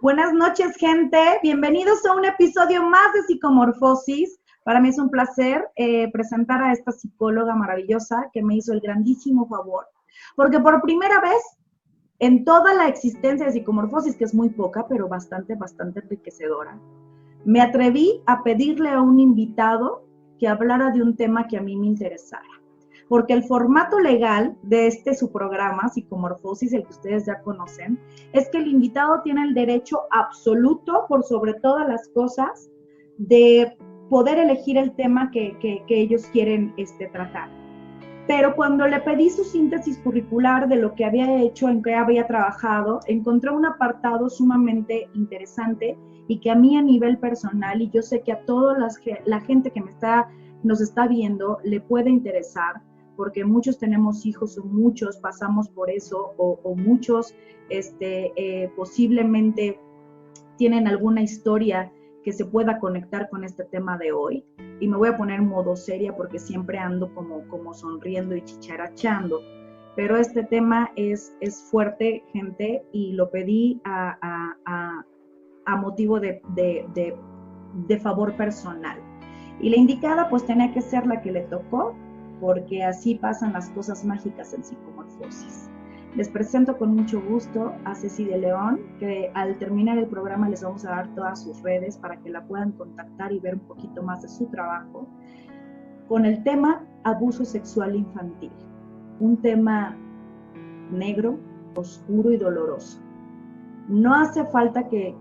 Buenas noches, gente. Bienvenidos a un episodio más de Psicomorfosis. Para mí es un placer presentar a esta psicóloga maravillosa que me hizo el grandísimo favor, porque por primera vez en toda la existencia de Psicomorfosis, que es muy poca, pero bastante enriquecedora, me atreví a pedirle a un invitado que hablara de un tema que a mí me interesara. Porque el formato legal de su programa, Psicomorfosis, el que ustedes ya conocen, es que el invitado tiene el derecho absoluto, por sobre todas las cosas, de poder elegir el tema que ellos quieren tratar. Pero cuando le pedí su síntesis curricular de lo que había hecho, en qué había trabajado, encontré un apartado sumamente interesante y que a mí a nivel personal, y yo sé que a toda la gente que nos está viendo le puede interesar, porque muchos tenemos hijos o muchos pasamos por eso, o muchos posiblemente tienen alguna historia que se pueda conectar con este tema de hoy. Y me voy a poner en modo seria porque siempre ando como sonriendo y chicharachando. Pero este tema es fuerte, gente, y lo pedí a motivo de favor personal. Y la indicada pues tenía que ser la que le tocó, porque así pasan las cosas mágicas en Psicomorfosis. Les presento con mucho gusto a Ceci de León, que al terminar el programa les vamos a dar todas sus redes para que la puedan contactar y ver un poquito más de su trabajo, con el tema abuso sexual infantil, un tema negro, oscuro y doloroso. No hace falta que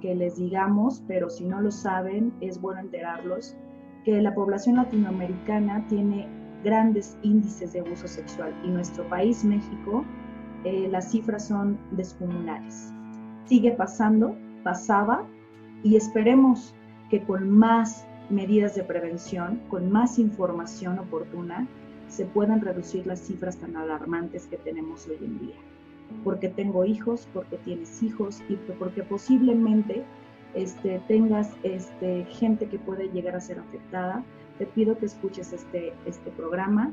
les digamos, pero si no lo saben, es bueno enterarlos, que la población latinoamericana tiene grandes índices de abuso sexual y nuestro país, México, las cifras son descomunales. Sigue pasando, pasaba, y esperemos que con más medidas de prevención, con más información oportuna, se puedan reducir las cifras tan alarmantes que tenemos hoy en día. Porque tengo hijos, porque tienes hijos y porque posiblemente tengas gente que puede llegar a ser afectada. Te pido que escuches este programa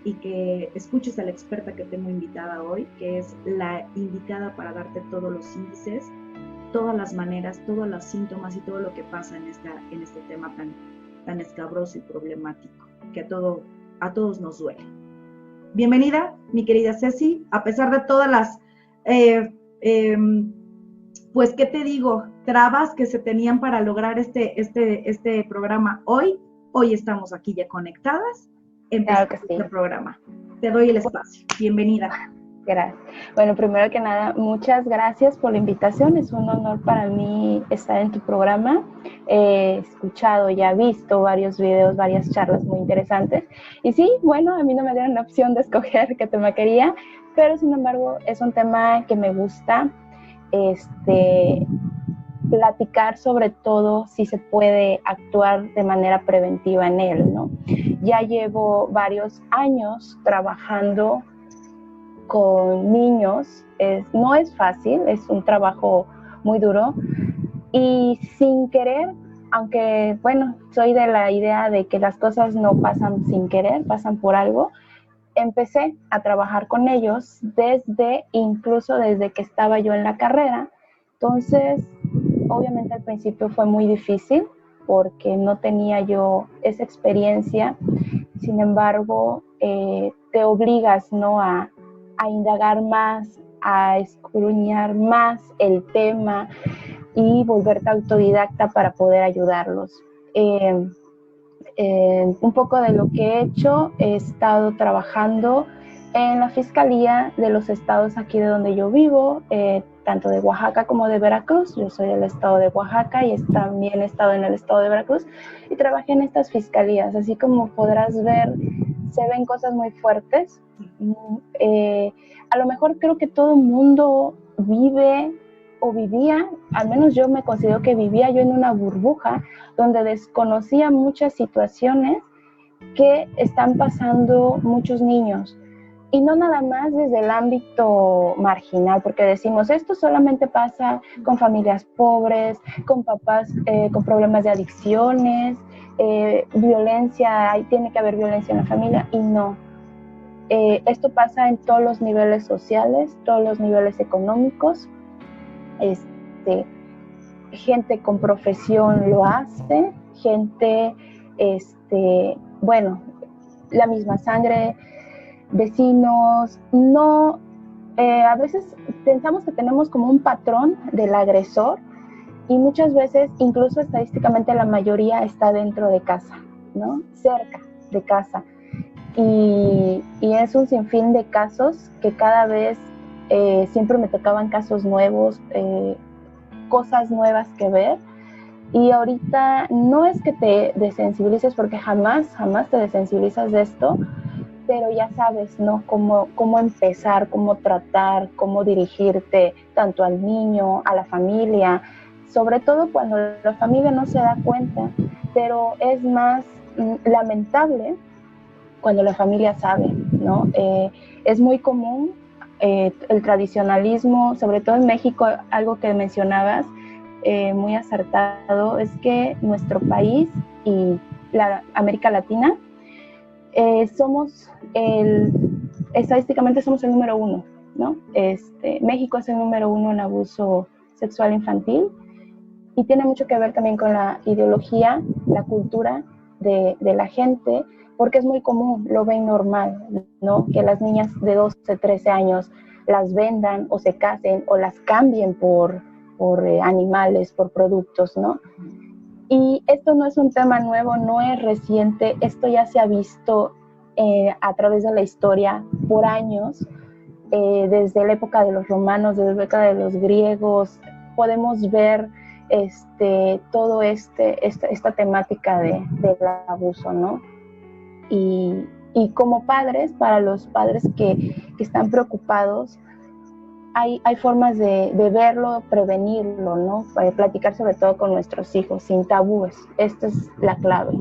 y que escuches a la experta que tengo invitada hoy, que es la indicada para darte todos los índices, todas las maneras, todos los síntomas y todo lo que pasa en este tema tan escabroso y problemático, que a todos nos duele. Bienvenida, mi querida Ceci, a pesar de todas las, pues, ¿qué te digo? Trabas que se tenían para lograr este programa hoy estamos aquí ya conectadas. Empezamos claro este programa. Te doy el espacio. Bienvenida. Gracias. Bueno, primero que nada, muchas gracias por la invitación. Es un honor para mí estar en tu programa. He escuchado, ya visto varios videos, varias charlas muy interesantes. Y sí, bueno, a mí no me dieron la opción de escoger qué tema quería, pero sin embargo es un tema que me gusta platicar, sobre todo si se puede actuar de manera preventiva en él, ¿no? Ya llevo varios años trabajando con niños, no es fácil, es un trabajo muy duro y sin querer, aunque bueno, soy de la idea de que las cosas no pasan sin querer, pasan por algo, empecé a trabajar con ellos incluso desde que estaba yo en la carrera. Entonces, obviamente al principio fue muy difícil porque no tenía yo esa experiencia, sin embargo, te obligas, ¿no?, a indagar más, a escudriñar más el tema y volverte autodidacta para poder ayudarlos. Un poco de lo que he hecho, he estado trabajando en la Fiscalía de los estados aquí de donde yo vivo, tanto de Oaxaca como de Veracruz. Yo soy del estado de Oaxaca y también he estado en el estado de Veracruz y trabajé en estas fiscalías. Así como podrás ver, se ven cosas muy fuertes. A lo mejor creo que todo el mundo vive o vivía, al menos yo me considero que vivía yo en una burbuja donde desconocía muchas situaciones que están pasando muchos niños. Y no nada más desde el ámbito marginal, porque decimos, esto solamente pasa con familias pobres, con papás con problemas de adicciones, violencia, tiene que haber violencia en la familia, y no. Esto pasa en todos los niveles sociales, todos los niveles económicos, gente con profesión lo hace, gente, bueno, la misma sangre, vecinos, no, a veces pensamos que tenemos como un patrón del agresor y muchas veces, incluso estadísticamente, la mayoría está dentro de casa, ¿no? Cerca de casa. Y es un sinfín de casos que cada vez siempre me tocaban casos nuevos, cosas nuevas que ver. Y ahorita no es que te desensibilices, porque jamás te desensibilizas de esto, pero ya sabes, ¿no? Cómo empezar, cómo tratar, cómo dirigirte tanto al niño, a la familia, sobre todo cuando la familia no se da cuenta, pero es más lamentable cuando la familia sabe, ¿no? Es muy común el tradicionalismo, sobre todo en México, algo que mencionabas, muy acertado, es que nuestro país y la América Latina estadísticamente somos el número uno, ¿no? México es el número uno en abuso sexual infantil y tiene mucho que ver también con la ideología, la cultura de la gente, porque es muy común, lo ven normal, ¿no? Que las niñas de 12, 13 años las vendan o se casen o las cambien por animales, por productos, ¿no? Y esto no es un tema nuevo, no es reciente, esto ya se ha visto a través de la historia por años, desde la época de los romanos, desde la época de los griegos, podemos ver todo esta temática del abuso, ¿no? Y como padres, para los padres que están preocupados, hay formas de verlo, prevenirlo, ¿no? Platicar sobre todo con nuestros hijos, sin tabúes. Esta es la clave.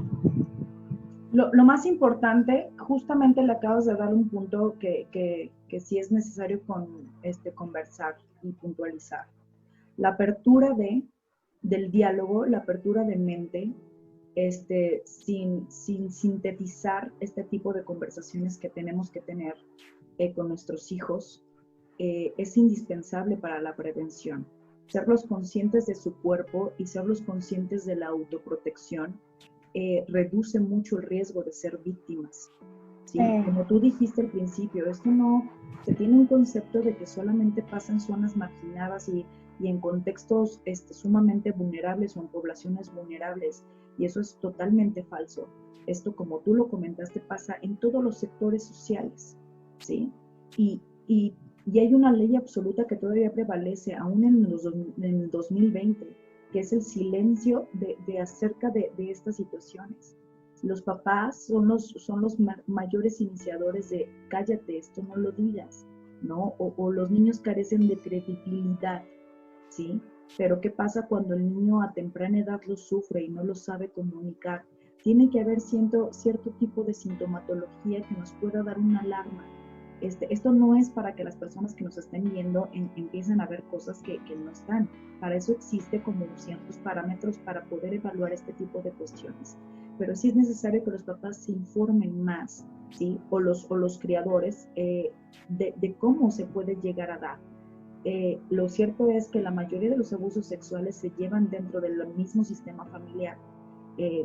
Lo más importante, justamente le acabas de dar un punto que sí es necesario conversar y puntualizar. La apertura del diálogo, la apertura de mente, sin sintetizar este tipo de conversaciones que tenemos que tener con nuestros hijos, es indispensable para la prevención. Serlos conscientes de su cuerpo y serlos conscientes de la autoprotección reduce mucho el riesgo de ser víctimas. ¿Sí? Como tú dijiste al principio, esto no se tiene un concepto de que solamente pasa en zonas marginadas y en contextos sumamente vulnerables o en poblaciones vulnerables, y eso es totalmente falso. Esto, como tú lo comentaste, pasa en todos los sectores sociales, ¿sí? Y hay una ley absoluta que todavía prevalece, aún en el 2020, que es el silencio de acerca de estas situaciones. Los papás son los mayores iniciadores de cállate, esto no lo digas, ¿no? O los niños carecen de credibilidad, ¿sí? Pero ¿qué pasa cuando el niño a temprana edad lo sufre y no lo sabe comunicar? Tiene que haber cierto tipo de sintomatología que nos pueda dar una alarma. Esto no es para que las personas que nos estén viendo empiecen a ver cosas que no están. Para eso existe como ciertos parámetros para poder evaluar este tipo de cuestiones. Pero sí es necesario que los papás se informen más, ¿sí? O los criadores de cómo se puede llegar a dar. Lo cierto es que la mayoría de los abusos sexuales se llevan dentro del mismo sistema familiar.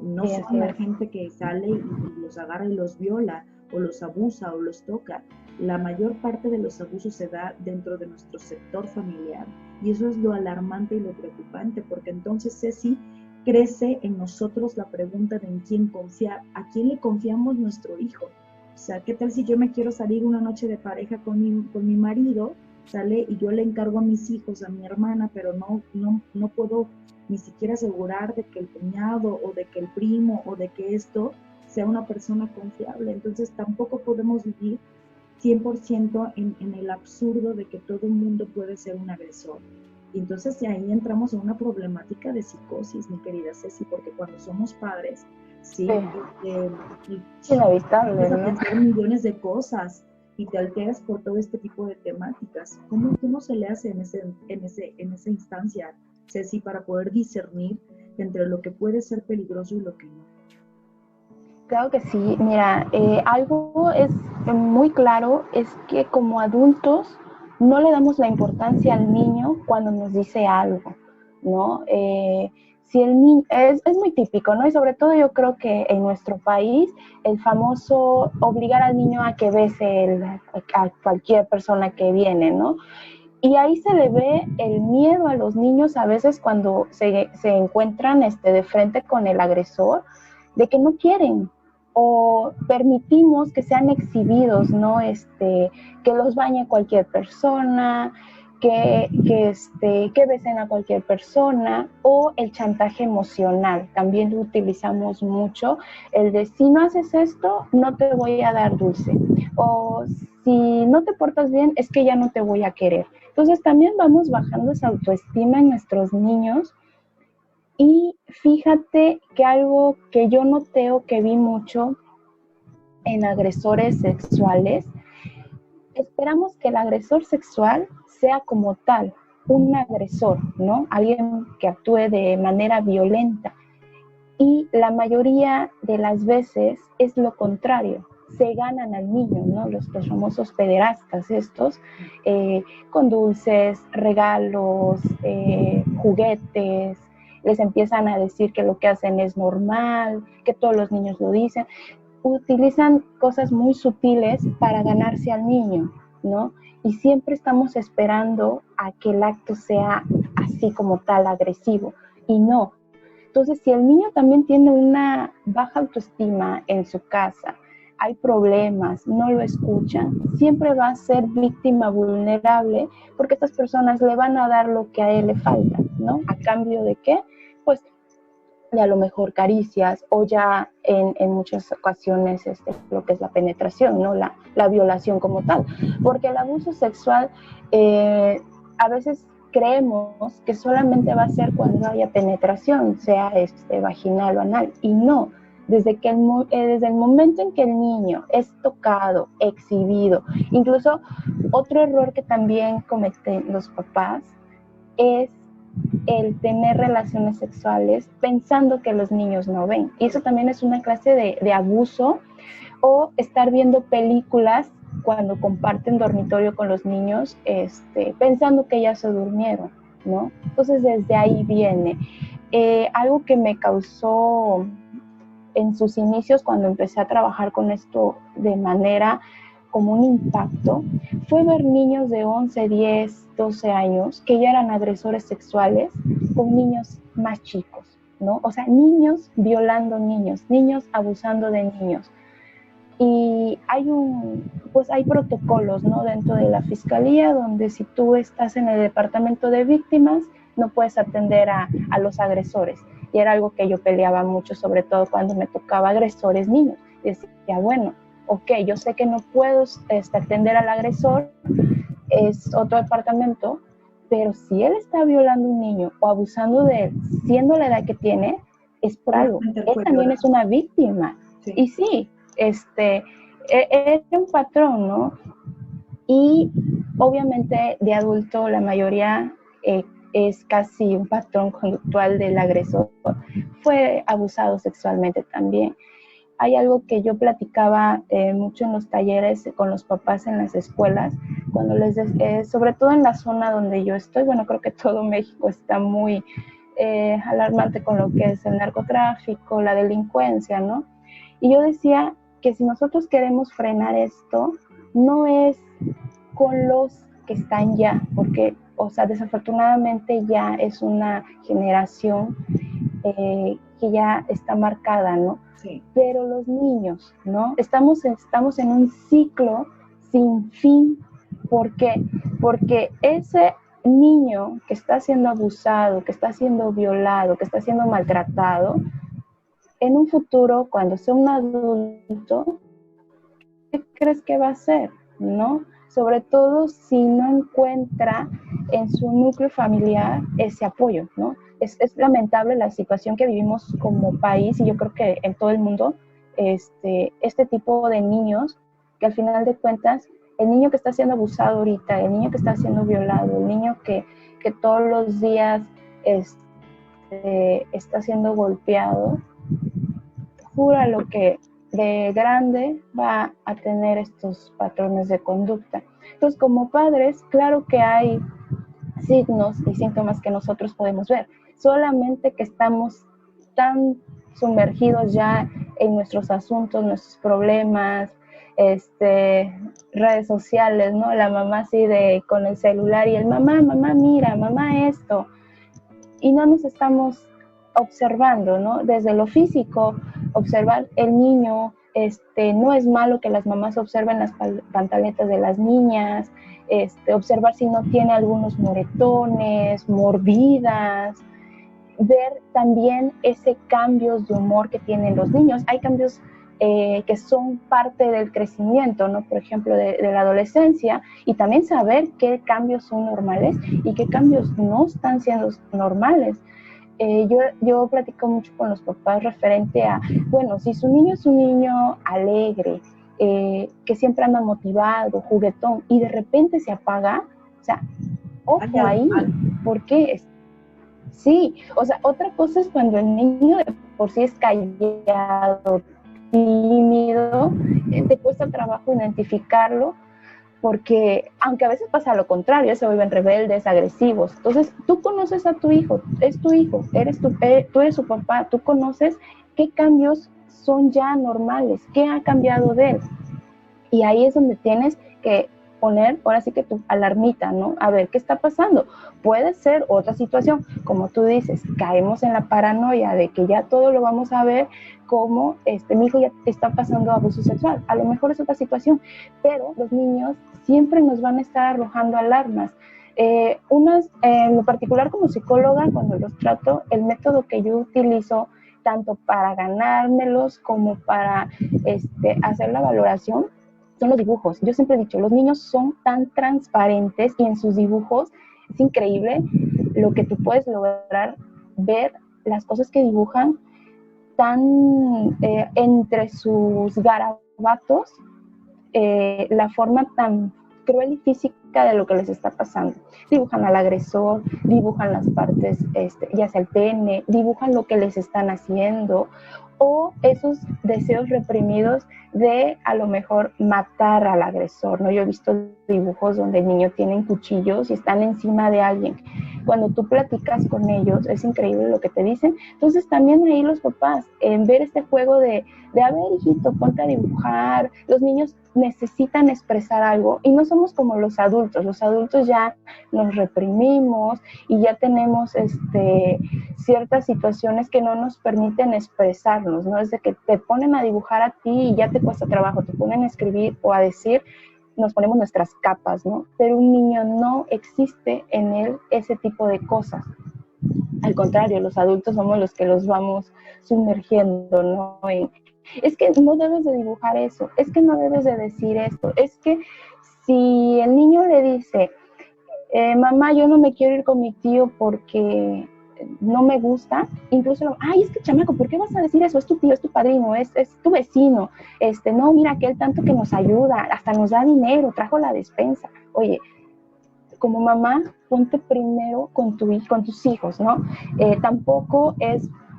No son la gente que sale y los agarra y los viola, o los abusa o los toca. La mayor parte de los abusos se da dentro de nuestro sector familiar, y eso es lo alarmante y lo preocupante, porque entonces, Ceci, crece en nosotros la pregunta de en quién confiar, a quién le confiamos nuestro hijo. O sea, ¿qué tal si yo me quiero salir una noche de pareja con mi marido, sale, y yo le encargo a mis hijos, a mi hermana, pero no puedo ni siquiera asegurar de que el cuñado o de que el primo o de que esto sea una persona confiable? Entonces tampoco podemos vivir 100% en el absurdo de que todo el mundo puede ser un agresor. Y entonces de ahí entramos en una problemática de psicosis, mi querida Ceci, porque cuando somos padres, sí, inevitable, ¿no? Empiezas a pensar millones de cosas y te alteras por todo este tipo de temáticas. ¿Cómo se le hace en esa instancia, Ceci, para poder discernir entre lo que puede ser peligroso y lo que no? Claro que sí. Mira, algo es muy claro, es que como adultos no le damos la importancia al niño cuando nos dice algo. ¿no? Si el niño, es muy típico, ¿no? Y sobre todo yo creo que en nuestro país, el famoso obligar al niño a que bese a cualquier persona que viene, ¿no? Y ahí se le ve el miedo a los niños a veces cuando se encuentran de frente con el agresor, de que no quieren o permitimos que sean exhibidos, ¿no? Que los bañe cualquier persona, que besen a cualquier persona, o el chantaje emocional. También lo utilizamos mucho, el de si no haces esto, no te voy a dar dulce, o si no te portas bien, es que ya no te voy a querer. Entonces también vamos bajando esa autoestima en nuestros niños. Y fíjate que algo que yo noté o que vi mucho en agresores sexuales, esperamos que el agresor sexual sea como tal, un agresor, ¿no? Alguien que actúe de manera violenta. Y la mayoría de las veces es lo contrario. Se ganan al niño, ¿no? Los famosos pederastas estos, con dulces, regalos, juguetes, les empiezan a decir que lo que hacen es normal, que todos los niños lo dicen. Utilizan cosas muy sutiles para ganarse al niño, ¿no? Y siempre estamos esperando a que el acto sea así como tal, agresivo, y no. Entonces, si el niño también tiene una baja autoestima en su casa, hay problemas, no lo escuchan, siempre va a ser víctima vulnerable porque estas personas le van a dar lo que a él le falta, ¿no? ¿A cambio de qué? Pues de a lo mejor caricias o ya en muchas ocasiones lo que es la penetración, ¿no? La violación como tal. Porque el abuso sexual a veces creemos que solamente va a ser cuando haya penetración, sea vaginal o anal, y no. Desde el momento en que el niño es tocado, exhibido, incluso otro error que también cometen los papás es el tener relaciones sexuales pensando que los niños no ven. Y eso también es una clase de abuso, o estar viendo películas cuando comparten dormitorio con los niños, pensando que ya se durmieron, ¿no? Entonces desde ahí viene. Algo que me causó en sus inicios, cuando empecé a trabajar con esto de manera como un impacto, fue ver niños de 11, 10, 12 años que ya eran agresores sexuales con niños más chicos, ¿no? O sea, niños violando niños, niños abusando de niños. Y hay protocolos, ¿no? Dentro de la fiscalía, donde si tú estás en el departamento de víctimas, no puedes atender a los agresores. Y era algo que yo peleaba mucho, sobre todo cuando me tocaba agresores niños. Y decía, bueno, ok, yo sé que no puedo atender al agresor, es otro departamento, pero si él está violando a un niño o abusando de él, siendo la edad que tiene, es por algo. Él también es una víctima. Sí. Y sí, es un patrón, ¿no? Y obviamente de adulto la mayoría es casi un patrón conductual del agresor. Fue abusado sexualmente también. Hay algo que yo platicaba mucho en los talleres con los papás en las escuelas, cuando sobre todo en la zona donde yo estoy, bueno, creo que todo México está muy alarmante con lo que es el narcotráfico, la delincuencia, ¿no? Y yo decía que si nosotros queremos frenar esto, no es con los que están ya, porque, o sea, desafortunadamente ya es una generación que ya está marcada, ¿no? Sí. Pero los niños, ¿no? Estamos en un ciclo sin fin. ¿Por qué? Porque ese niño que está siendo abusado, que está siendo violado, que está siendo maltratado, en un futuro, cuando sea un adulto, ¿qué crees que va a hacer? ¿No? Sobre todo si no encuentra en su núcleo familiar ese apoyo, ¿no? Es lamentable la situación que vivimos como país, y yo creo que en todo el mundo, este tipo de niños, que al final de cuentas, el niño que está siendo abusado ahorita, el niño que está siendo violado, el niño que todos los días está siendo golpeado, jura lo que de grande va a tener estos patrones de conducta. Entonces, como padres, claro que hay signos y síntomas que nosotros podemos ver, solamente que estamos tan sumergidos ya en nuestros asuntos, nuestros problemas, redes sociales, ¿no? La mamá así con el celular y el mamá mira, mamá esto, y no nos estamos observando, ¿no? Desde lo físico, observar el niño, no es malo que las mamás observen las pantaletas de las niñas, observar si no tiene algunos moretones, mordidas, ver también ese cambios de humor que tienen los niños. Hay cambios que son parte del crecimiento, ¿no? Por ejemplo, de la adolescencia, y también saber qué cambios son normales y qué cambios no están siendo normales. Yo platico mucho con los papás referente a, bueno, si su niño es un niño alegre, que siempre anda motivado, juguetón, y de repente se apaga, o sea, ojo ahí, ¿por qué? Sí, o sea, otra cosa es cuando el niño de por sí es callado, tímido, te cuesta trabajo identificarlo, porque aunque a veces pasa lo contrario, se vuelven rebeldes, agresivos. Entonces, tú conoces a tu hijo, es tu hijo, tú eres su papá, tú conoces qué cambios son ya normales, qué ha cambiado de él. Y ahí es donde tienes que poner, ahora sí que tu alarmita, ¿no? A ver, ¿qué está pasando? Puede ser otra situación, como tú dices, caemos en la paranoia de que ya todo lo vamos a ver como mi hijo ya está pasando abuso sexual. A lo mejor es otra situación, pero los niños siempre nos van a estar arrojando alarmas. En lo particular como psicóloga, cuando los trato, el método que yo utilizo tanto para ganármelos como para hacer la valoración, son los dibujos. Yo siempre he dicho, los niños son tan transparentes y en sus dibujos es increíble lo que tú puedes lograr ver, las cosas que dibujan tan entre sus garabatos, la forma tan cruel y física de lo que les está pasando. Dibujan al agresor, dibujan las partes, ya sea el pene, dibujan lo que les están haciendo, o esos deseos reprimidos de a lo mejor matar al agresor, ¿no? Yo he visto dibujos donde el niño tiene cuchillos y están encima de alguien. Cuando tú platicas con ellos, es increíble lo que te dicen. Entonces también ahí los papás, en ver este juego de a ver, hijito, ponte a dibujar. Los niños necesitan expresar algo y no somos como los adultos ya nos reprimimos y ya tenemos ciertas situaciones que no nos permiten expresarnos, ¿no? Desde que te ponen a dibujar a ti y ya te cuesta trabajo, te ponen a escribir o a decir, nos ponemos nuestras capas, ¿no? Pero un niño no existe en él ese tipo de cosas. Al contrario, los adultos somos los que los vamos sumergiendo, ¿no? Es que no debes de dibujar eso, es que no debes de decir esto, es que si el niño le dice, mamá, yo no me quiero ir con mi tío porque no me gusta, incluso, ay, es que chamaco, ¿por qué vas a decir eso? Es tu tío, es tu padrino, es tu vecino, no, mira, aquel tanto que nos ayuda, hasta nos da dinero, trajo la despensa. Oye, como mamá, ponte primero con tus hijos, ¿no? Tampoco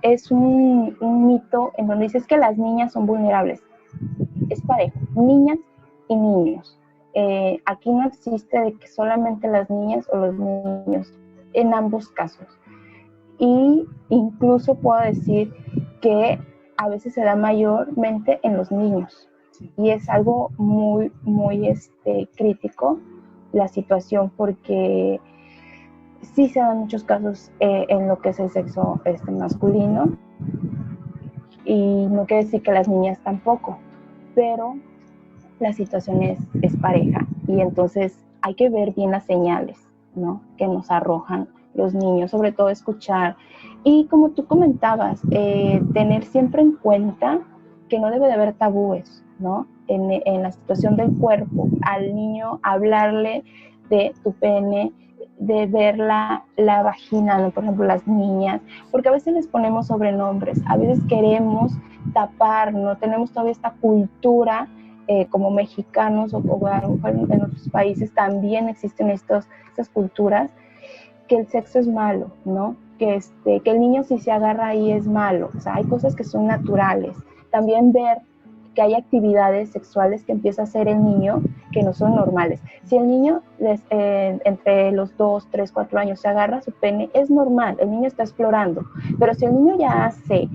es un mito en donde dices que las niñas son vulnerables. Es parejo, niñas y niños. Aquí no existe de que solamente las niñas o los niños, en ambos casos. Y incluso puedo decir que a veces se da mayormente en los niños. Y es algo muy, muy crítico la situación, porque sí se dan muchos casos en lo que es el sexo masculino, y no quiere decir que las niñas tampoco, pero la situación es pareja, y entonces hay que ver bien las señales, ¿no?, que nos arrojan los niños, sobre todo escuchar, y como tú comentabas, tener siempre en cuenta que no debe de haber tabúes, ¿no?, en la situación del cuerpo, al niño hablarle de tu pene, de ver la vagina, ¿no? Por ejemplo, las niñas, porque a veces les ponemos sobrenombres, a veces queremos tapar, no tenemos todavía esta cultura como mexicanos, o a lo mejor en otros países también existen estas culturas, que el sexo es malo, ¿no? Que el niño si se agarra ahí es malo. O sea, hay cosas que son naturales. También ver que hay actividades sexuales que empieza a hacer el niño que no son normales. Si el niño entre los 2, 3, 4 años se agarra su pene, es normal, el niño está explorando. Pero si el niño ya hace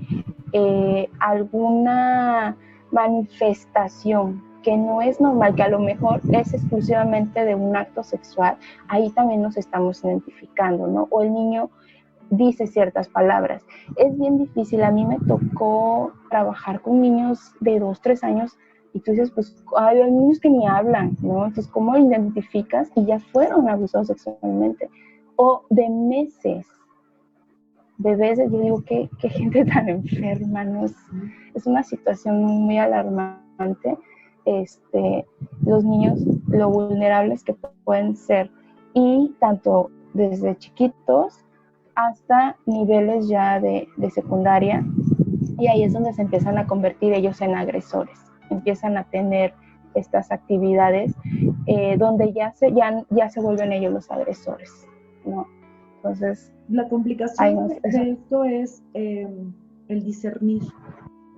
alguna manifestación que no es normal, que a lo mejor es exclusivamente de un acto sexual, ahí también nos estamos identificando, ¿no? O el niño dice ciertas palabras. Es bien difícil, a mí me tocó trabajar con niños de 2, 3 años y tú dices, pues hay niños que ni hablan, ¿no? Entonces, ¿cómo identificas? Y ya fueron abusados sexualmente. O de meses, bebés, yo digo, qué gente tan enferma, ¿no? Es una situación muy alarmante. Los niños, lo vulnerables que pueden ser, y tanto desde chiquitos hasta niveles ya de secundaria, y ahí es donde se empiezan a convertir ellos en agresores, empiezan a tener estas actividades donde ya se vuelven ellos los agresores, ¿no? Entonces, la complicación de esto es el discernir.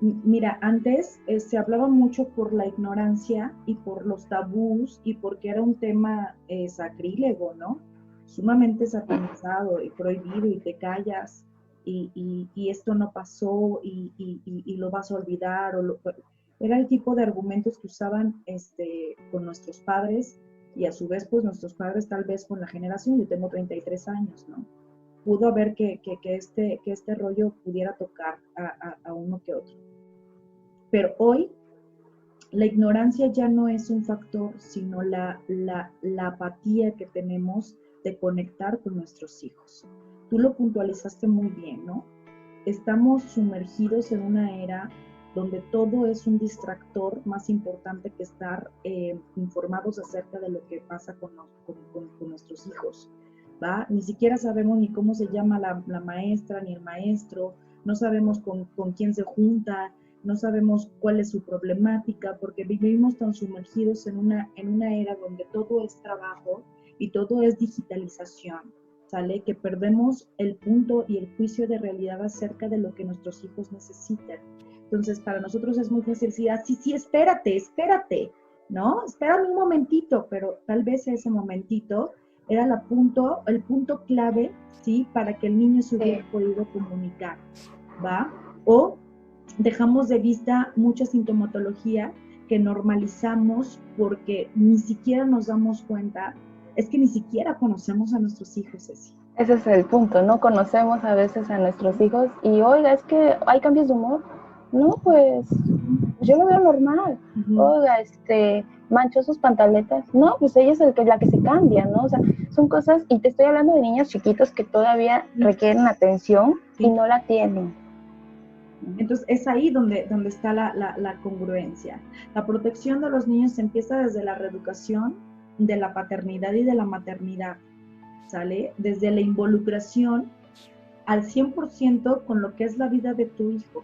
Mira, antes se hablaba mucho por la ignorancia y por los tabús y porque era un tema sacrílego, ¿no? Sumamente satanizado y prohibido, y te callas y esto no pasó y lo vas a olvidar. Era el tipo de argumentos que usaban con nuestros padres, y a su vez pues nuestros padres tal vez con la generación. Yo tengo 33 años, ¿no? Pudo haber que este rollo pudiera tocar a uno que otro. Pero hoy la ignorancia ya no es un factor, sino la apatía que tenemos de conectar con nuestros hijos. Tú lo puntualizaste muy bien, ¿no? Estamos sumergidos en una era donde todo es un distractor más importante que estar informados acerca de lo que pasa con nuestros hijos, ¿va? Ni siquiera sabemos ni cómo se llama la maestra ni el maestro, no sabemos con quién se junta, no sabemos cuál es su problemática, porque vivimos tan sumergidos en una era donde todo es trabajo y todo es digitalización, ¿sale? Que perdemos el punto y el juicio de realidad acerca de lo que nuestros hijos necesitan. Entonces, para nosotros es muy fácil decir, sí, espérate, ¿no? Espérame un momentito, pero tal vez ese momentito era el punto clave, ¿sí? Para que el niño se hubiera podido comunicar, ¿va? O dejamos de vista mucha sintomatología que normalizamos porque ni siquiera nos damos cuenta. Es que ni siquiera conocemos a nuestros hijos, Ceci. Ese es el punto, no conocemos a veces a nuestros hijos y, oiga, es que hay cambios de humor. No, pues yo lo veo normal. Oiga, manchó sus pantaletas. No, pues ella es la que se cambia, ¿no? O sea, son cosas, y te estoy hablando de niños chiquitos que todavía requieren atención y no la tienen. Entonces es ahí donde está la congruencia. La protección de los niños empieza desde la reeducación de la paternidad y de la maternidad, ¿sale? Desde la involucración al 100% con lo que es la vida de tu hijo.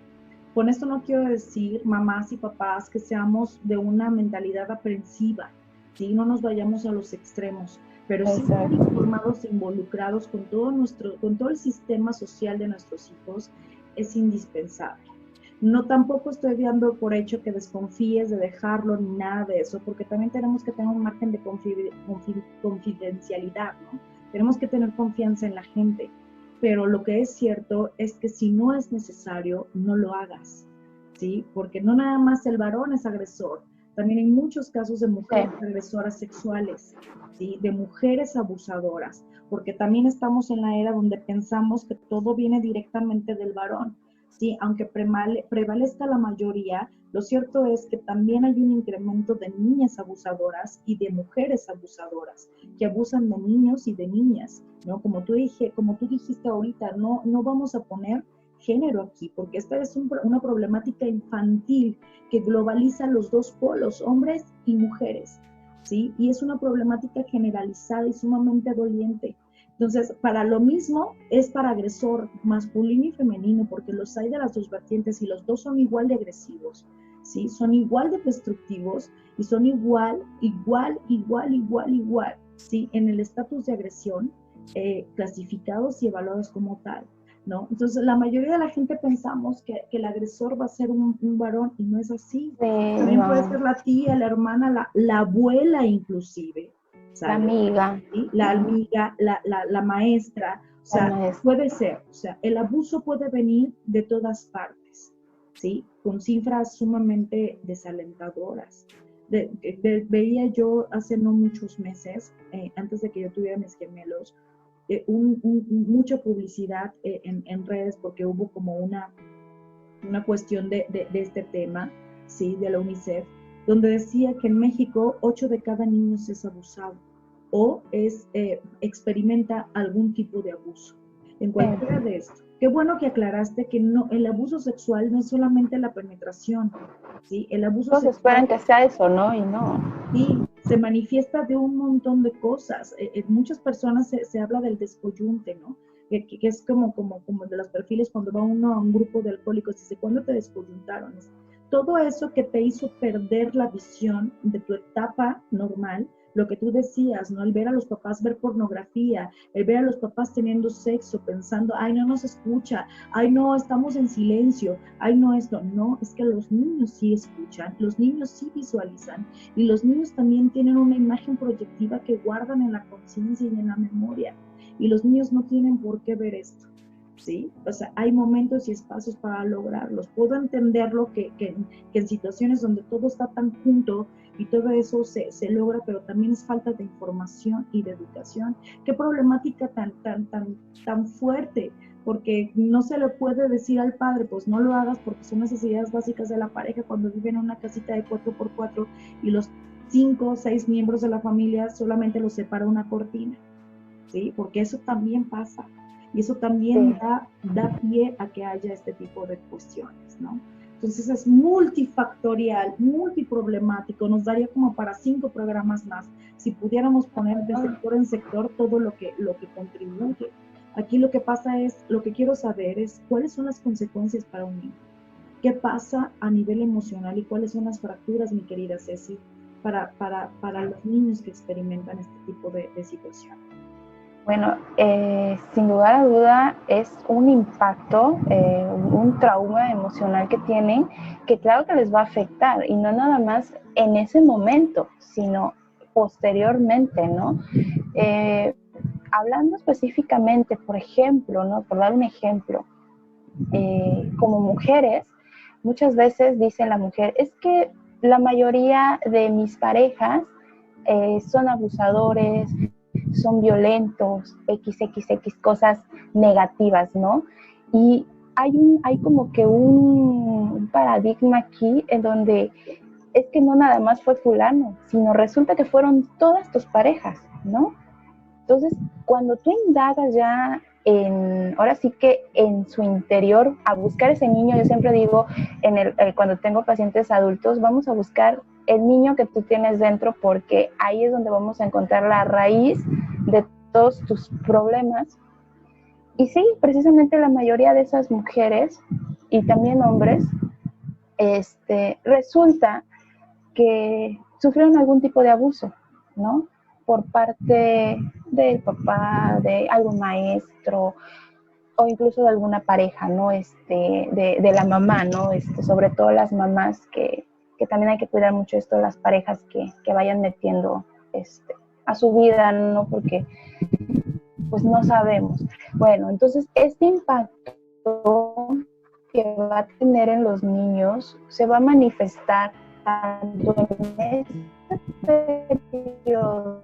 Con esto no quiero decir, mamás y papás, que seamos de una mentalidad aprensiva, ¿sí? No nos vayamos a los extremos, pero sí estar informados e involucrados con todo el sistema social de nuestros hijos es indispensable. No, tampoco estoy dando por hecho que desconfíes de dejarlo ni nada de eso, porque también tenemos que tener un margen de confidencialidad, ¿no? Tenemos que tener confianza en la gente, pero lo que es cierto es que si no es necesario, no lo hagas, ¿sí? Porque no nada más el varón es agresor, también hay muchos casos de mujeres agresoras sexuales, ¿sí? De mujeres abusadoras, porque también estamos en la era donde pensamos que todo viene directamente del varón, ¿sí? Aunque prevalezca la mayoría, lo cierto es que también hay un incremento de niñas abusadoras y de mujeres abusadoras que abusan de niños y de niñas, ¿no? Como tú dijiste ahorita, no vamos a poner género aquí, porque esta es una problemática infantil que globaliza los dos polos, hombres y mujeres, ¿sí? Y es una problemática generalizada y sumamente doliente. Entonces, para lo mismo es para agresor masculino y femenino, porque los hay de las dos vertientes y los dos son igual de agresivos, ¿sí? Son igual de destructivos y son igual, ¿sí? En el estatus de agresión, clasificados y evaluados como tal. ¿no? Entonces, la mayoría de la gente pensamos que el agresor va a ser un varón y no es así. También puede ser la tía, la hermana, la abuela inclusive, la ¿sabes? amiga, ¿Sí? La amiga, la maestra, o sea, puede ser, o sea, el abuso puede venir de todas partes, ¿sí? Con cifras sumamente desalentadoras. Veía yo hace no muchos meses, antes de que yo tuviera mis gemelos, mucha publicidad en redes porque hubo como una cuestión de este tema, ¿sí? De la UNICEF, donde decía que en México 8 de cada niños es abusado o experimenta algún tipo de abuso. En cualquiera de estos. Qué bueno que aclaraste que no, el abuso sexual no es solamente la penetración, ¿sí? El abuso todos sexual... esperan que sea eso, ¿no? Y no. Sí, se manifiesta de un montón de cosas. En muchas personas se habla del descoyunte, ¿no? Que es como de los perfiles cuando va uno a un grupo de alcohólicos y dice, ¿cuándo te descoyuntaron? Todo eso que te hizo perder la visión de tu etapa normal, lo que tú decías, ¿no? El ver a los papás ver pornografía, el ver a los papás teniendo sexo, pensando, ay, no nos escucha, ay, no, estamos en silencio, ay, no, esto. No, es que los niños sí escuchan, los niños sí visualizan y los niños también tienen una imagen proyectiva que guardan en la conciencia y en la memoria. Y los niños no tienen por qué ver esto, ¿sí? O sea, hay momentos y espacios para lograrlos. Puedo entenderlo que en situaciones donde todo está tan junto y todo eso se logra, pero también es falta de información y de educación. Qué problemática tan fuerte, porque no se le puede decir al padre, pues no lo hagas porque son necesidades básicas de la pareja cuando viven en una casita de 4x4 y los 5 o 6 miembros de la familia solamente los separa una cortina, ¿sí? Porque eso también pasa. Y eso también da pie a que haya este tipo de cuestiones, ¿no? Entonces es multifactorial, multiproblemático, nos daría como para 5 programas más, si pudiéramos poner de sector en sector todo lo que contribuye. Aquí lo que pasa es, lo que quiero saber es cuáles son las consecuencias para un niño, qué pasa a nivel emocional y cuáles son las fracturas, mi querida Ceci, para los niños que experimentan este tipo de situación. Bueno, sin lugar a duda es un impacto, un trauma emocional que tienen, que claro que les va a afectar, y no nada más en ese momento, sino posteriormente, ¿no? Hablando específicamente, por ejemplo, ¿no? Por dar un ejemplo, como mujeres, muchas veces dice la mujer, es que la mayoría de mis parejas son abusadores, son violentos, XXX cosas negativas, ¿no? Y hay como que un paradigma aquí en donde es que no nada más fue fulano, sino resulta que fueron todas tus parejas, ¿no? Entonces, cuando tú indagas ya ahora sí que en su interior, a buscar ese niño, yo siempre digo, cuando tengo pacientes adultos, vamos a buscar el niño que tú tienes dentro, porque ahí es donde vamos a encontrar la raíz de todos tus problemas. Y sí, precisamente la mayoría de esas mujeres y también hombres, resulta que sufrieron algún tipo de abuso, ¿no? Por parte del papá, de algún maestro, o incluso de alguna pareja, ¿no? De la mamá, ¿no? Sobre todo las mamás que también hay que cuidar mucho esto, las parejas que vayan metiendo a su vida, ¿no? Porque pues no sabemos. Bueno, entonces este impacto que va a tener en los niños se va a manifestar tanto en este periodo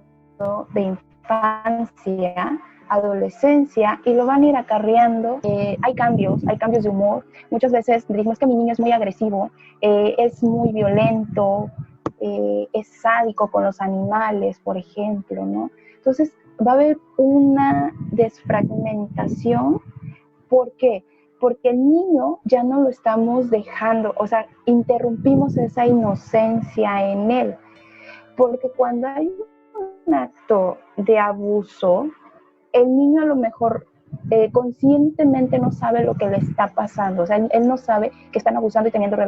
de infancia, adolescencia, y lo van a ir acarreando. Hay cambios de humor. Muchas veces decimos, es que mi niño es muy agresivo, es muy violento, es sádico con los animales, por ejemplo, ¿no? Entonces va a haber una desfragmentación. ¿Por qué? Porque el niño ya no lo estamos dejando, o sea, interrumpimos esa inocencia en él. Porque cuando hay un acto de abuso, el niño a lo mejor conscientemente no sabe lo que le está pasando. O sea, él no sabe que están abusando y teniendo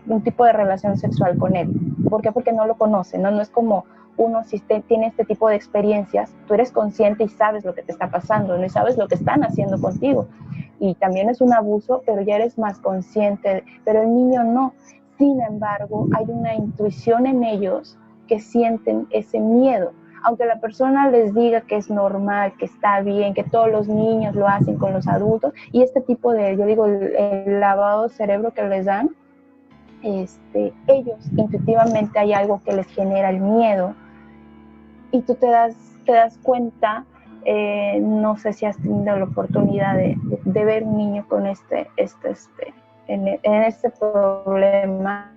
un tipo de relación sexual con él. ¿Por qué? Porque no lo conoce, ¿no? No es como uno, si tiene este tipo de experiencias, tú eres consciente y sabes lo que te está pasando, ¿no? Y sabes lo que están haciendo contigo. y también es un abuso, pero ya eres más consciente, pero el niño no. Sin embargo, hay una intuición en ellos que sienten ese miedo. Aunque la persona les diga que es normal, que está bien, que todos los niños lo hacen con los adultos, y este tipo de, yo digo, el lavado de cerebro que les dan, ellos intuitivamente hay algo que les genera el miedo, y tú te das cuenta, no sé si has tenido la oportunidad de ver un niño con en este problema,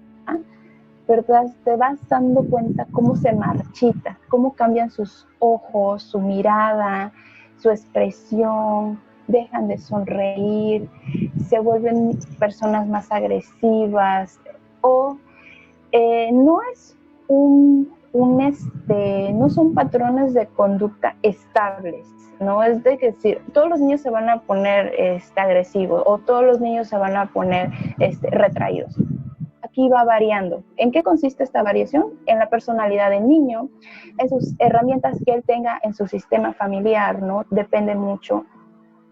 pero te vas dando cuenta cómo se marchita, cómo cambian sus ojos, su mirada, su expresión, dejan de sonreír, se vuelven personas más agresivas, o no es no son patrones de conducta estables, no es de decir, todos los niños se van a poner agresivos, o todos los niños se van a poner retraídos. Aquí va variando. ¿En qué consiste esta variación? En la personalidad del niño, en sus herramientas que él tenga en su sistema familiar, ¿no? Depende mucho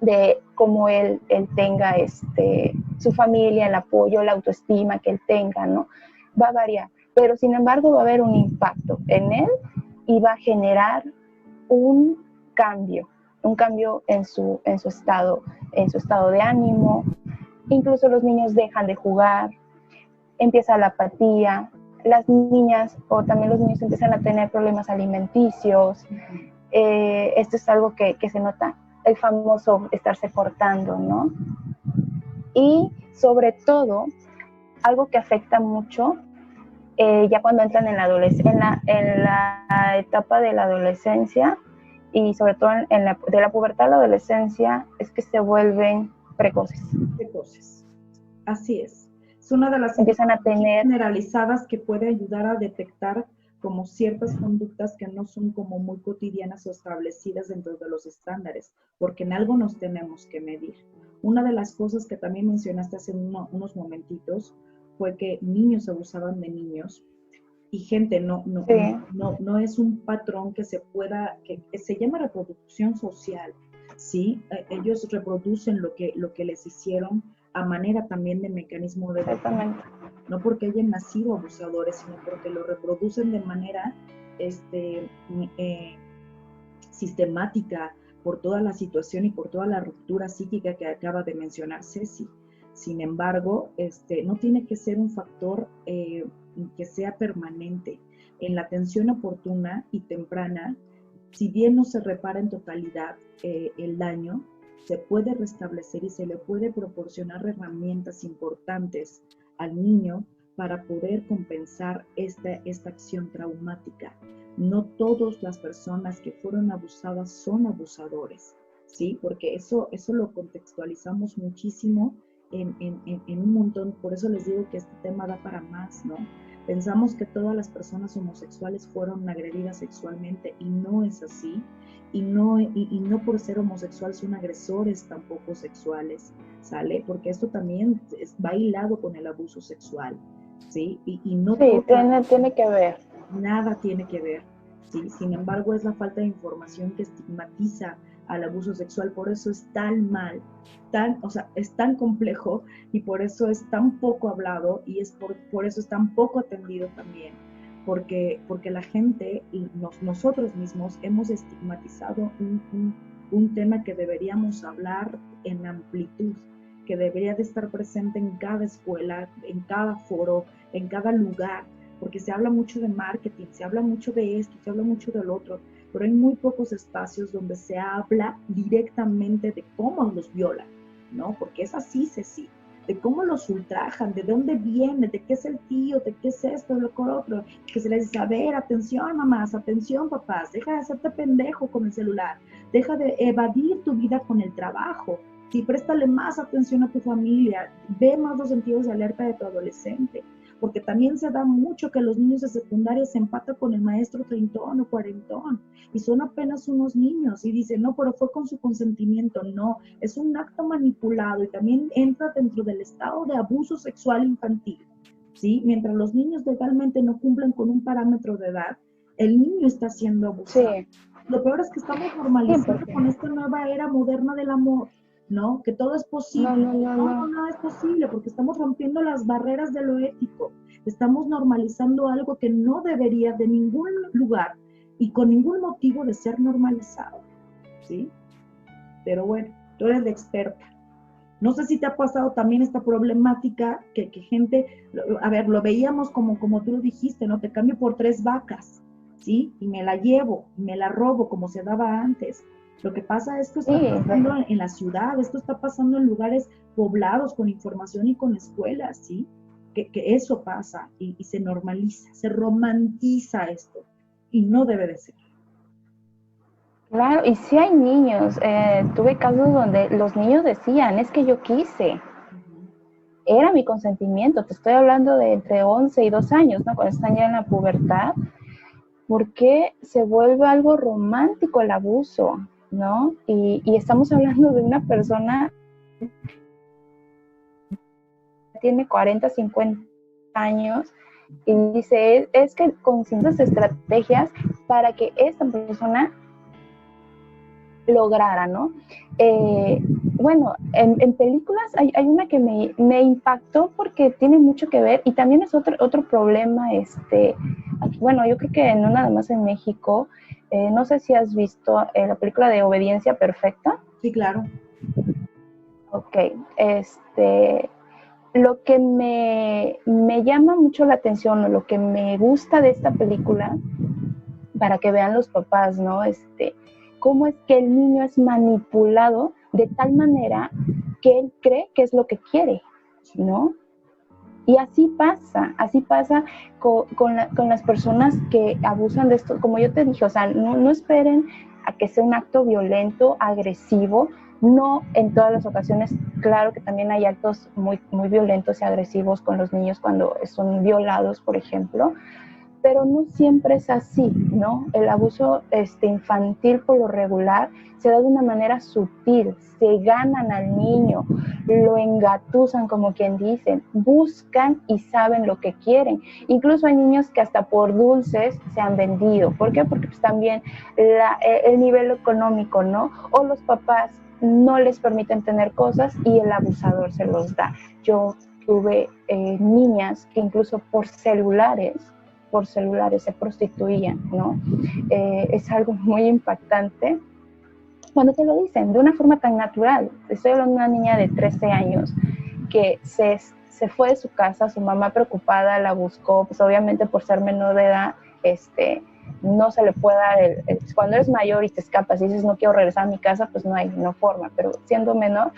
de cómo él tenga su familia, el apoyo, la autoestima que él tenga, ¿no? Va a variar, pero sin embargo va a haber un impacto en él y va a generar un cambio en su estado de ánimo. Incluso los niños dejan de jugar, empieza la apatía, las niñas o también los niños empiezan a tener problemas alimenticios. Esto es algo que se nota, el famoso estarse cortando, ¿no? Y sobre todo, algo que afecta mucho ya cuando entran en la etapa de la adolescencia, y sobre todo de la pubertad a la adolescencia, es que se vuelven precoces. Precoces, así es. Es una de las empiezan a tener generalizadas que puede ayudar a detectar como ciertas conductas que no son como muy cotidianas o establecidas dentro de los estándares, porque en algo nos tenemos que medir. Una de las cosas que también mencionaste hace unos momentitos fue que niños abusaban de niños, y gente, no es un patrón que se pueda, que se llama reproducción social, ¿sí? Ellos reproducen lo que les hicieron a manera también de mecanismo de defensa, no porque hayan nacido abusadores, sino porque lo reproducen de manera sistemática por toda la situación y por toda la ruptura psíquica que acaba de mencionar Ceci. Sin embargo, no tiene que ser un factor que sea permanente. En la atención oportuna y temprana, si bien no se repara en totalidad el daño, se puede restablecer y se le puede proporcionar herramientas importantes al niño para poder compensar esta acción traumática. No todas las personas que fueron abusadas son abusadores, ¿sí? Porque eso lo contextualizamos muchísimo en un montón. Por eso les digo que este tema da para más, ¿no? Pensamos que todas las personas homosexuales fueron agredidas sexualmente, y no es así. Y no por ser homosexual son agresores tampoco sexuales, ¿sale? Porque esto también va hilado con el abuso sexual, ¿sí? Y no sí, tiene que ver. Nada tiene que ver, ¿sí? Sin embargo, es la falta de información que estigmatiza al abuso sexual. Por eso es tan mal, es tan complejo, y por eso es tan poco hablado, y es por eso es tan poco atendido también, porque la gente y nosotros mismos hemos estigmatizado un tema que deberíamos hablar en amplitud, que debería de estar presente en cada escuela, en cada foro, en cada lugar, porque se habla mucho de marketing, se habla mucho de esto, se habla mucho del otro, pero hay muy pocos espacios donde se habla directamente de cómo los violan, ¿no? Porque es así, Ceci, de cómo los ultrajan, de dónde viene, de qué es el tío, de qué es esto, de lo que otro, que se les dice, a ver, atención mamás, atención papás, deja de hacerte pendejo con el celular, deja de evadir tu vida con el trabajo, sí, préstale más atención a tu familia, ve más los sentidos de alerta de tu adolescente, porque también se da mucho que los niños de secundaria se empatan con el maestro treintón o cuarentón, y son apenas unos niños, y dicen, no, pero fue con su consentimiento. No, es un acto manipulado, y también entra dentro del estado de abuso sexual infantil, ¿sí? Mientras los niños legalmente no cumplen con un parámetro de edad, el niño está siendo abusado. Sí. Lo peor es que estamos normalizando con esta nueva era moderna del amor, ¿no? Que todo es posible. No. Nada es posible porque estamos rompiendo las barreras de lo ético. Estamos normalizando algo que no debería de ningún lugar y con ningún motivo de ser normalizado, ¿sí? Pero bueno, tú eres la experta. No sé si te ha pasado también esta problemática que gente, a ver, lo veíamos como tú lo dijiste, ¿no? Te cambio por 3 vacas, ¿sí? Y me la llevo, y me la robo como se daba antes. Lo que pasa es que Sí, está pasando en la ciudad, esto está pasando en lugares poblados con información y con escuelas, ¿sí? Que eso pasa y se normaliza, se romantiza esto y no debe de ser. claro, y sí hay niños, tuve casos donde los niños decían, es que yo quise, era mi consentimiento, te estoy hablando de entre 11 y 2 años, ¿no? Cuando están ya en la pubertad, porque se vuelve algo romántico el abuso, ¿no? Y estamos hablando de una persona que tiene 40, 50 años y dice, es que con ciertas estrategias para que esta persona lograra, ¿no? Bueno, en películas hay una que me impactó porque tiene mucho que ver y también es otro problema, aquí, bueno, yo creo que no nada más en México, no sé si has visto la película de Obediencia Perfecta. Sí, claro. Ok, lo que me llama mucho la atención o lo que me gusta de esta película, para que vean los papás, ¿no? Cómo es que el niño es manipulado de tal manera que él cree que es lo que quiere, ¿no? Y así pasa con las personas que abusan de esto. Como yo te dije, o sea, no esperen a que sea un acto violento, agresivo. No en todas las ocasiones, claro que también hay actos muy, muy violentos y agresivos con los niños cuando son violados, por ejemplo, pero no siempre es así, ¿no? El abuso infantil por lo regular se da de una manera sutil, se ganan al niño, lo engatusan como quien dicen, buscan y saben lo que quieren. Incluso hay niños que hasta por dulces se han vendido. ¿Por qué? Porque pues también el nivel económico, ¿no? O los papás no les permiten tener cosas y el abusador se los da. Yo tuve niñas que incluso por celulares se prostituían, ¿no? Es algo muy impactante cuando te lo dicen de una forma tan natural. Estoy hablando de una niña de 13 años que se fue de su casa, su mamá preocupada la buscó, pues obviamente por ser menor de edad, no se le puede dar cuando eres mayor y te escapas y dices no quiero regresar a mi casa, pues no forma, pero siendo menor,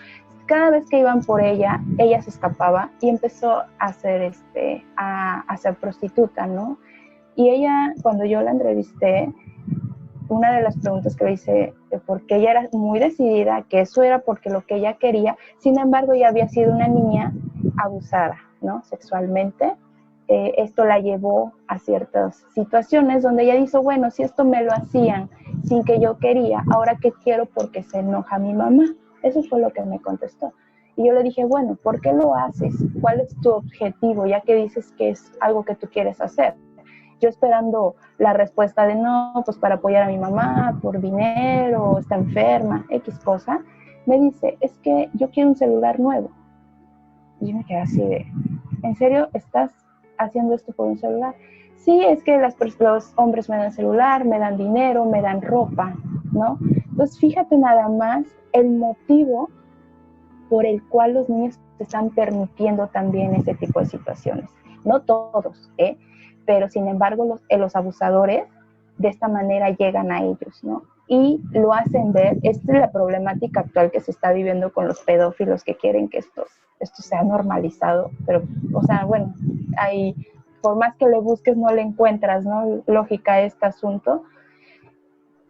cada vez que iban por ella se escapaba y empezó a ser prostituta, ¿no? Y ella, cuando yo la entrevisté, una de las preguntas que le hice, porque ella era muy decidida, que eso era porque lo que ella quería, sin embargo, ella había sido una niña abusada, ¿no? Sexualmente. Esto la llevó a ciertas situaciones donde ella dijo, bueno, si esto me lo hacían sin que yo quería, ahora qué quiero porque se enoja mi mamá. Eso fue lo que me contestó. Y yo le dije, bueno, ¿por qué lo haces? ¿Cuál es tu objetivo? Ya que dices que es algo que tú quieres hacer. Yo esperando la respuesta de no, pues para apoyar a mi mamá, por dinero, está enferma, X cosa, me dice, es que yo quiero un celular nuevo. Y yo me quedé así de, ¿en serio estás haciendo esto por un celular? Sí, es que los hombres me dan celular, me dan dinero, me dan ropa, ¿no? Entonces fíjate nada más el motivo por el cual los niños se están permitiendo también ese tipo de situaciones. No todos, pero sin embargo los abusadores de esta manera llegan a ellos, ¿no? Y lo hacen ver, esta es la problemática actual que se está viviendo con los pedófilos que quieren que esto sea normalizado, pero, o sea, bueno, por más que le busques no le encuentras, ¿no? Lógica a este asunto,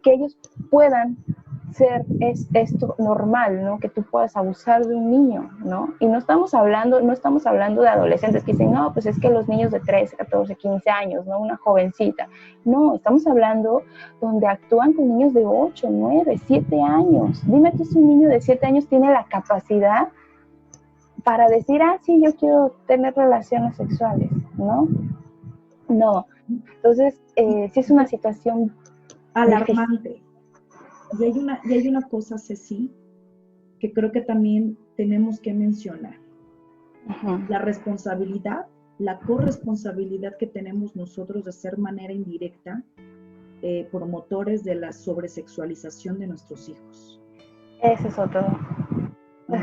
que ellos puedan ser esto normal, ¿no? Que tú puedas abusar de un niño, ¿no? Y no estamos hablando de adolescentes que dicen, no, pues es que los niños de 13, 14, 15 años, ¿no? Una jovencita. No, estamos hablando donde actúan con niños de 8, 9, 7 años. Dime tú si un niño de 7 años tiene la capacidad para decir, sí, yo quiero tener relaciones sexuales, ¿no? No. Entonces, sí es una situación alarmante. Y hay una cosa, Ceci, que creo que también tenemos que mencionar. Ajá. La responsabilidad, la corresponsabilidad que tenemos nosotros de ser manera indirecta promotores de la sobresexualización de nuestros hijos. Ese es otro.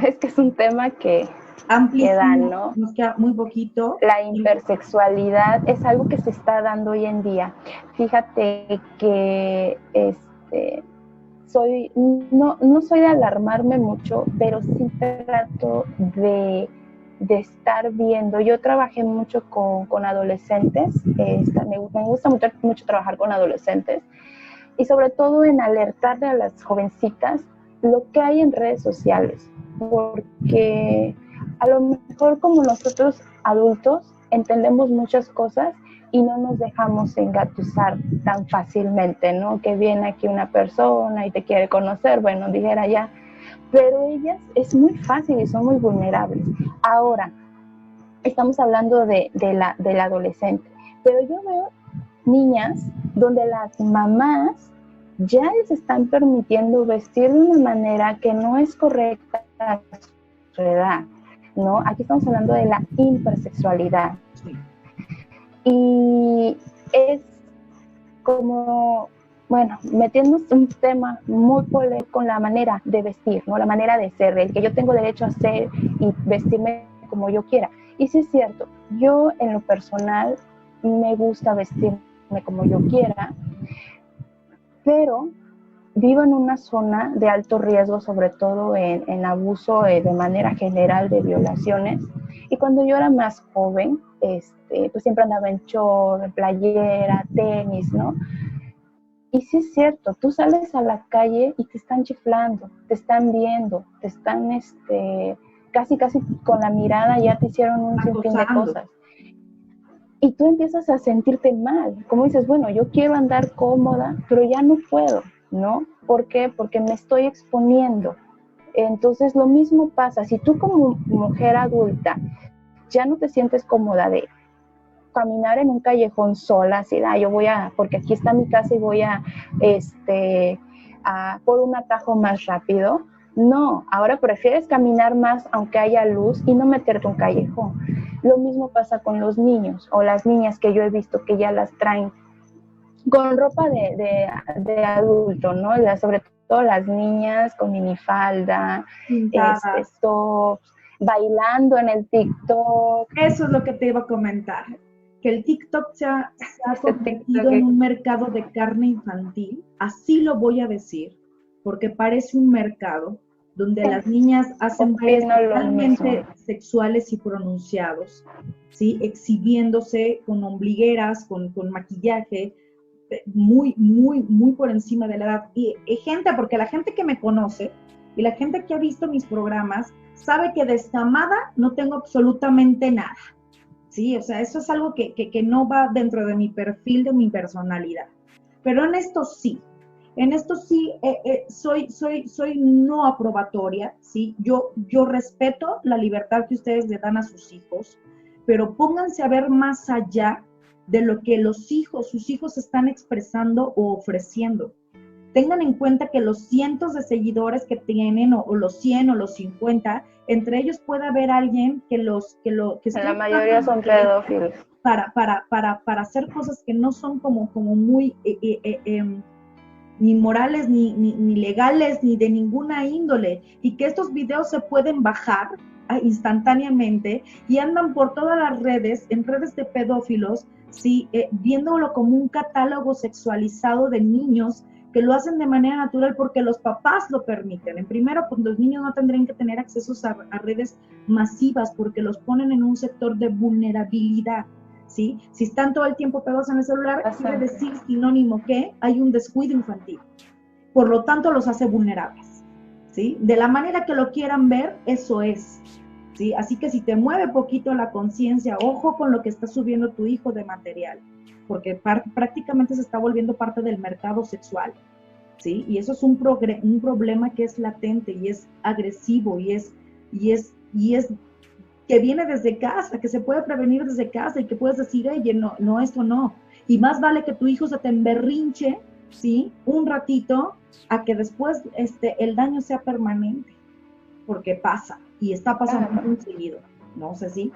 Es que es un tema que amplísimo, da, ¿no? Nos queda muy poquito. La hipersexualidad es algo que se está dando hoy en día. Fíjate que no soy de alarmarme mucho, pero sí trato de estar viendo. Yo trabajé mucho con adolescentes, me gusta mucho trabajar con adolescentes, y sobre todo en alertarle a las jovencitas lo que hay en redes sociales, porque a lo mejor como nosotros adultos entendemos muchas cosas y no nos dejamos engatusar tan fácilmente, ¿no? Que viene aquí una persona y te quiere conocer, bueno, dijera ya, pero ellas es muy fácil y son muy vulnerables. Ahora, estamos hablando del adolescente, pero yo veo niñas donde las mamás ya les están permitiendo vestir de una manera que no es correcta a su edad, ¿no? Aquí estamos hablando de la hipersexualidad. Sí. Y es como, bueno, metiéndonos un tema muy polémico con la manera de vestir, ¿no? La manera de ser, el que yo tengo derecho a ser y vestirme como yo quiera. Y sí es cierto, yo en lo personal me gusta vestirme como yo quiera, pero vivo en una zona de alto riesgo, sobre todo en abuso de manera general de violaciones. Y cuando yo era más joven, pues siempre andaba en short, en playera, tenis, ¿no? Y sí es cierto, tú sales a la calle y te están chiflando, te están viendo, te están casi con la mirada ya te hicieron un sinfín de cosas. Y tú empiezas a sentirte mal, como dices, bueno, yo quiero andar cómoda, pero ya no puedo, ¿no? ¿Por qué? Porque me estoy exponiendo. Entonces lo mismo pasa, si tú como mujer adulta ya no te sientes cómoda de caminar en un callejón sola, así, yo voy porque aquí está mi casa y voy a por un atajo más rápido. No, ahora prefieres caminar más aunque haya luz y no meterte un callejón. Lo mismo pasa con los niños o las niñas que yo he visto que ya las traen con ropa de adulto, ¿no? Sobre todo las niñas con minifalda, tops, bailando en el TikTok. Eso es lo que te iba a comentar, que el TikTok se ha convertido en un mercado de carne infantil, así lo voy a decir, porque parece un mercado donde las niñas hacen bailes totalmente sexuales y pronunciados, ¿sí? Exhibiéndose con ombligueras, con maquillaje, muy, muy, muy por encima de la edad. Y gente, porque la gente que me conoce y la gente que ha visto mis programas sabe que descamada no tengo absolutamente nada, ¿sí? O sea, eso es algo que no va dentro de mi perfil, de mi personalidad. Pero en esto sí, soy no aprobatoria, ¿sí? Yo respeto la libertad que ustedes le dan a sus hijos, pero pónganse a ver más allá de lo que sus hijos están expresando o ofreciendo. Tengan en cuenta que los cientos de seguidores que tienen, o los 100 o los 50, entre ellos puede haber alguien que la mayoría son pedófilos. Para hacer cosas que no son como muy ni morales, ni legales, ni de ninguna índole, y que estos videos se pueden bajar instantáneamente y andan por todas las redes, en redes de pedófilos, ¿sí? Viéndolo como un catálogo sexualizado de niños que lo hacen de manera natural porque los papás lo permiten. En primero, pues los niños no tendrían que tener accesos a redes masivas porque los ponen en un sector de vulnerabilidad, ¿sí? Si están todo el tiempo pegados en el celular, quiere decir sinónimo que hay un descuido infantil. Por lo tanto, los hace vulnerables, ¿sí? De la manera que lo quieran ver, eso es, ¿sí? Así que si te mueve poquito la conciencia, ojo con lo que está subiendo tu hijo de material, porque prácticamente se está volviendo parte del mercado sexual, ¿sí? Y eso es un problema que es latente y es agresivo y es que viene desde casa, que se puede prevenir desde casa y que puedes decir, oye, no, esto no. Y más vale que tu hijo se te emberrinche, ¿sí? Un ratito, a que después el daño sea permanente. porque pasa y está pasando Claro. muy seguido, ¿no? Ceci.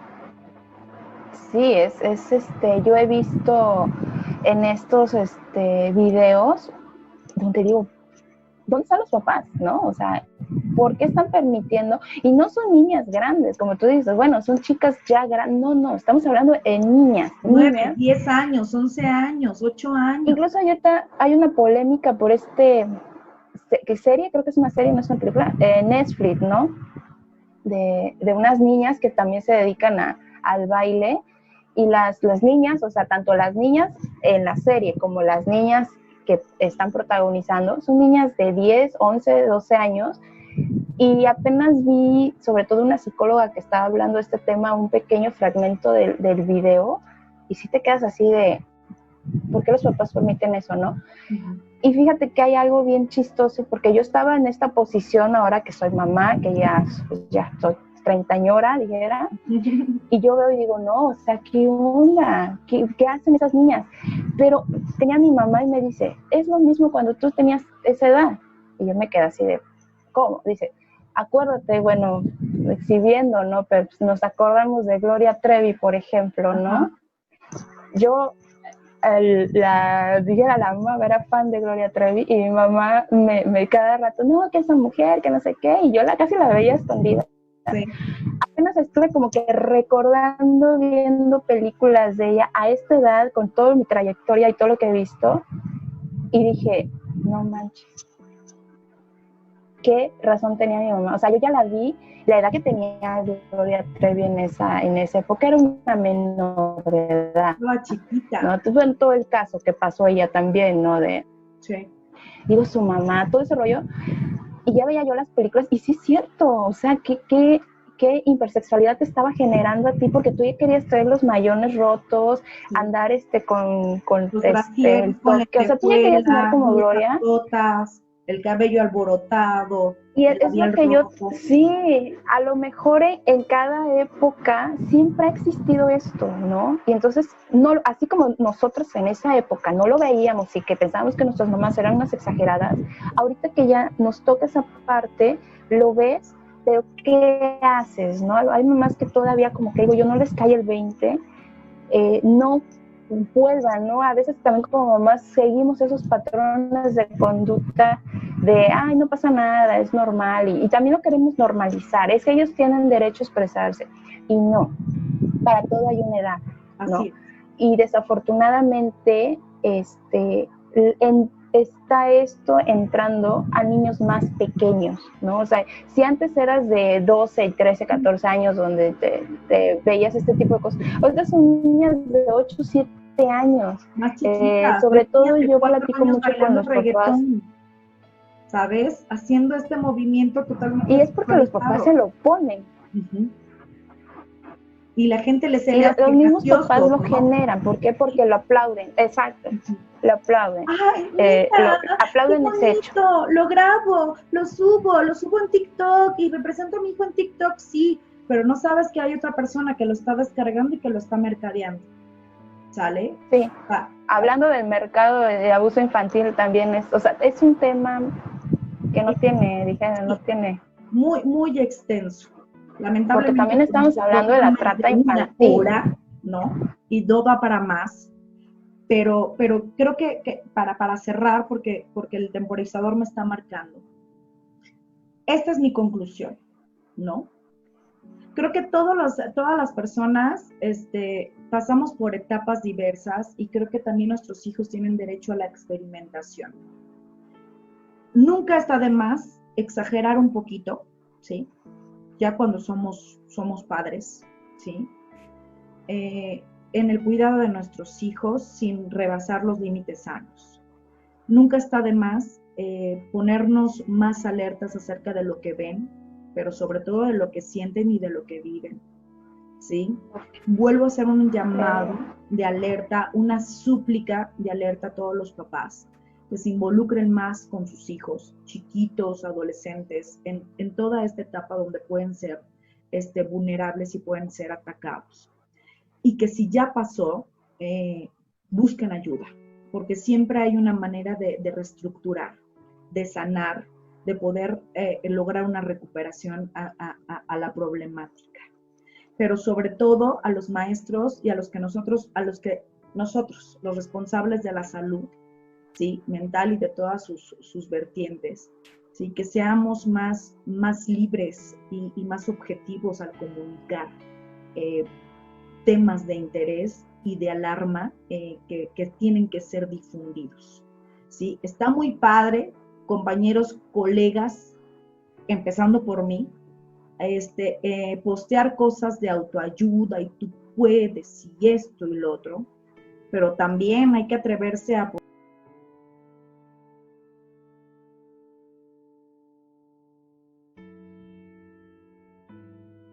Sí, yo he visto en estos videos donde digo, ¿dónde están los papás? ¿No? O sea, ¿por qué están permitiendo? Y no son niñas grandes, como tú dices, bueno, son chicas ya grandes. No, no, estamos hablando de niñas, 9, niñas. 10 años, 11 años, 8 años. Incluso ahorita hay una polémica por ¿qué serie? Creo que es una serie, no es una película, Netflix, ¿no? De unas niñas que también se dedican al baile, y las niñas, o sea, tanto las niñas en la serie como las niñas que están protagonizando, son niñas de 10, 11, 12 años, y apenas vi, sobre todo una psicóloga que estaba hablando de este tema, un pequeño fragmento del video, y sí te quedas así de, ¿por qué los papás permiten eso, no? Uh-huh. Y fíjate que hay algo bien chistoso, porque yo estaba en esta posición ahora que soy mamá, que ya soy treintañera, dijera, y yo veo y digo, no, o sea, ¿qué onda? ¿Qué hacen esas niñas? Pero tenía a mi mamá y me dice, es lo mismo cuando tú tenías esa edad. Y yo me quedé así de, ¿cómo? Dice, acuérdate, bueno, exhibiendo, ¿no? Pero pues, nos acordamos de Gloria Trevi, por ejemplo, ¿no? Yo la mamá era fan de Gloria Trevi, y mi mamá me cada rato, no, que esa mujer, que no sé qué, y yo casi la veía escondida. Sí. Apenas estuve como que recordando, viendo películas de ella a esta edad, con toda mi trayectoria y todo lo que he visto, y dije, no manches, qué razón tenía mi mamá. O sea, yo ya la vi, la edad que tenía Gloria Trevi en esa época era una menor de edad. Estaba chiquita. ¿No? Entonces, todo el caso que pasó ella también, ¿no? Sí. Digo, su mamá, todo ese rollo. Y ya veía yo las películas, y sí es cierto, o sea, qué hipersexualidad te estaba generando a ti, porque tú ya querías traer los mayones rotos, Sí. andar con los el con toque, o sea, tú ya querías andar como Gloria. Gotas, el cabello alborotado, Y el es lo labial que rojo. sí, a lo mejor en cada época siempre ha existido esto, ¿no? Y entonces, no, así como nosotros en esa época no lo veíamos y que pensábamos que nuestras mamás eran unas exageradas, ahorita que ya nos toca esa parte, lo ves, pero ¿qué haces, no? Hay mamás que todavía, como que digo, yo no les cae el 20, no vuelvan, ¿no? A veces también como mamás seguimos esos patrones de conducta de, ay, no pasa nada, es normal, y también lo queremos normalizar, es que ellos tienen derecho a expresarse, y no, para todo hay una edad, ¿no? Así es. Y desafortunadamente, está esto entrando a niños más pequeños, ¿no? O sea, si antes eras de 12, 13, 14 años donde te veías este tipo de cosas, ahorita son niñas de 8, 7 años. Más chiquitas. Sobre todo de yo 4 platico años mucho con bailando los papás. reggaetón, ¿sabes? Haciendo este movimiento totalmente. Y es porque los papás se lo ponen. Uh-huh. Y la gente le se Y le hace los mismos gracioso, papás lo ¿no? generan. ¿Por qué? Porque lo aplauden. Exacto. Uh-huh. Lo aplauden. Ay, mira, aplauden ese hecho. Lo grabo, lo subo en TikTok y represento a mi hijo en TikTok, sí, pero no sabes que hay otra persona que lo está descargando y que lo está mercadeando. ¿Sale? Sí. Hablando del mercado de abuso infantil también es un tema que no tiene. Muy, muy extenso. Lamentablemente. Porque también estamos hablando de la trata infantil. ¿No? Y no da para más. Pero creo que para cerrar, porque el temporizador me está marcando. Esta es mi conclusión, ¿no? Creo que todas las personas pasamos por etapas diversas, y creo que también nuestros hijos tienen derecho a la experimentación. Nunca está de más exagerar un poquito, ¿sí? Ya cuando somos padres, ¿sí? En el cuidado de nuestros hijos sin rebasar los límites sanos. Nunca está de más ponernos más alertas acerca de lo que ven, pero sobre todo de lo que sienten y de lo que viven, ¿sí? Vuelvo a hacer un llamado de alerta, una súplica de alerta a todos los papás, que se involucren más con sus hijos, chiquitos, adolescentes, en toda esta etapa donde pueden ser vulnerables y pueden ser atacados. Y que si ya pasó, busquen ayuda, porque siempre hay una manera de reestructurar, de sanar, de poder lograr una recuperación a la problemática. Pero sobre todo a los maestros y a los que nosotros, los responsables de la salud, ¿sí? Mental y de todas sus vertientes, ¿sí? Que seamos más libres y más objetivos al comunicar temas de interés y de alarma que tienen que ser difundidos, ¿sí? Está muy padre, compañeros, colegas, empezando por mí, postear cosas de autoayuda y tú puedes y esto y lo otro, pero también hay que atreverse a